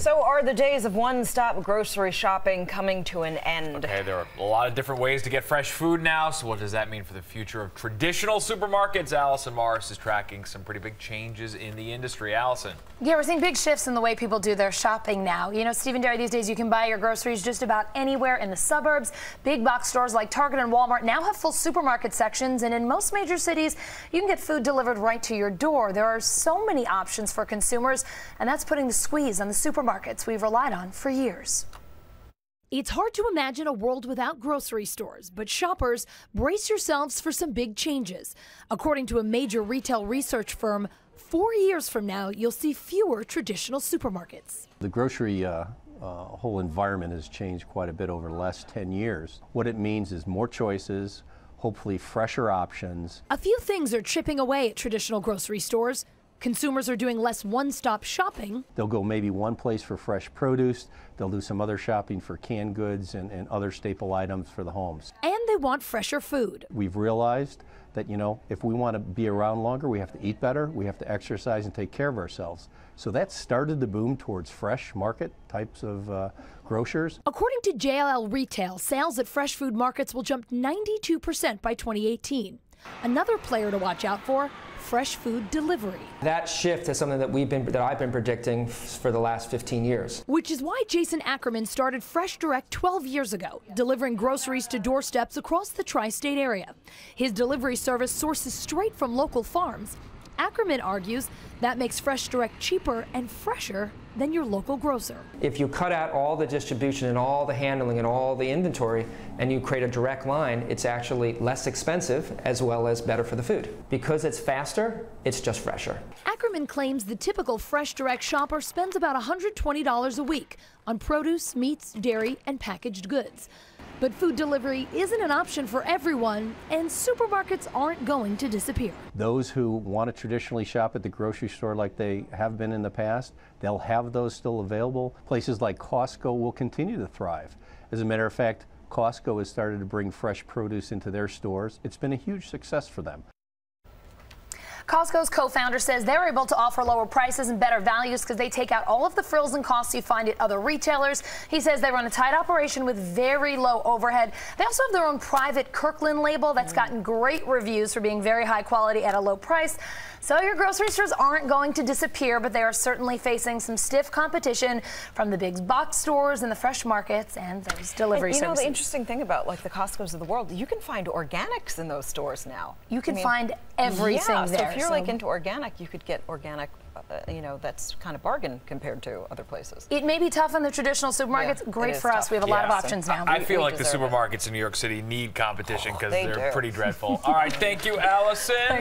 So are the days of one-stop grocery shopping coming to an end? Okay, there are a lot of different ways to get fresh food now, so what does that mean for the future of traditional supermarkets? Allison Morris is tracking some pretty big changes in the industry. Allison. Yeah, we're seeing big shifts in the way people do their shopping now. You know, Steve and Derry, these days you can buy your groceries just about anywhere in the suburbs. Big box stores like Target and Walmart now have full supermarket sections, and in most major cities, you can get food delivered right to your door. There are so many options for consumers, and that's putting the squeeze on the supermarkets we've relied on for years. It's hard to imagine a world without grocery stores, but shoppers, brace yourselves for some big changes. According to a major retail research firm, 4 years from now, you'll see fewer traditional supermarkets. The grocery whole environment has changed quite a bit over the last 10 years. What it means is more choices, hopefully fresher options. A few things are chipping away at traditional grocery stores. Consumers are doing less one-stop shopping. They'll go maybe one place for fresh produce. They'll do some other shopping for canned goods and other staple items for the homes. And they want fresher food. We've realized that, you know, if we want to be around longer, we have to eat better, we have to exercise and take care of ourselves. So that started the boom towards fresh market types of grocers. According to JLL Retail, sales at fresh food markets will jump 92% by 2018. Another player to watch out for, fresh food delivery. That shift is something that I've been predicting for the last 15 years. Which is why Jason Ackerman started Fresh Direct 12 years ago, delivering groceries to doorsteps across the tri-state area. His delivery service sources straight from local farms. Ackerman argues that makes Fresh Direct cheaper and fresher than your local grocer. If you cut out all the distribution and all the handling and all the inventory and you create a direct line, it's actually less expensive as well as better for the food. Because it's faster, it's just fresher. Ackerman claims the typical Fresh Direct shopper spends about $120 a week on produce, meats, dairy, and packaged goods. But food delivery isn't an option for everyone, and supermarkets aren't going to disappear. Those who want to traditionally shop at the grocery store like they have been in the past, they'll have those still available. Places like Costco will continue to thrive. As a matter of fact, Costco has started to bring fresh produce into their stores. It's been a huge success for them. Costco's co-founder says they're able to offer lower prices and better values because they take out all of the frills and costs you find at other retailers. He says they run a tight operation with very low overhead. They also have their own private Kirkland label that's gotten great reviews for being very high quality at a low price. So your grocery stores aren't going to disappear, but they are certainly facing some stiff competition from the big box stores and the fresh markets and those delivery services. You know, the interesting thing about like the Costco's of the world, you can find organics in those stores now. You can find everything there. So if you're like into organic, you could get organic, you know, that's kind of bargain compared to other places. It may be tough in the traditional supermarkets. Yeah, great for us. tough. We have a lot of options now. I feel like the supermarkets in New York City need competition because they're pretty dreadful. All right, thank you, Allison.